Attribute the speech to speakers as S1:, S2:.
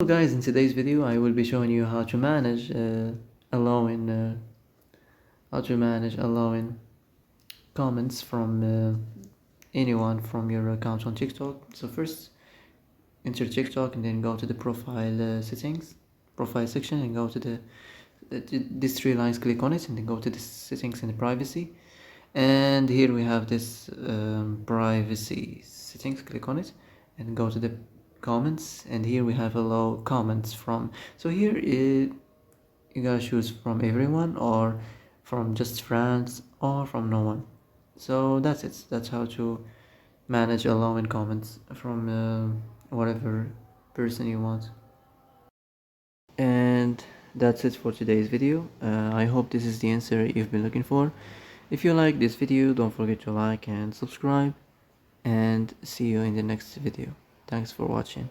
S1: Hello guys, in today's video I will be showing you how to manage allowing comments from anyone from your account on TikTok. So first enter TikTok and then go to the profile section, and go to these three lines, click on it, and then go to the settings and the privacy. And here we have this privacy settings, click on it and go to the comments, and here we have allow comments from. So here you gotta choose from everyone, or from just friends, or from no one. So that's it. That's how to manage allowing comments from whatever person you want. And that's it for today's video. I hope this is the answer you've been looking for. If you like this video, don't forget to like and subscribe, and see you in the next video. Thanks for watching.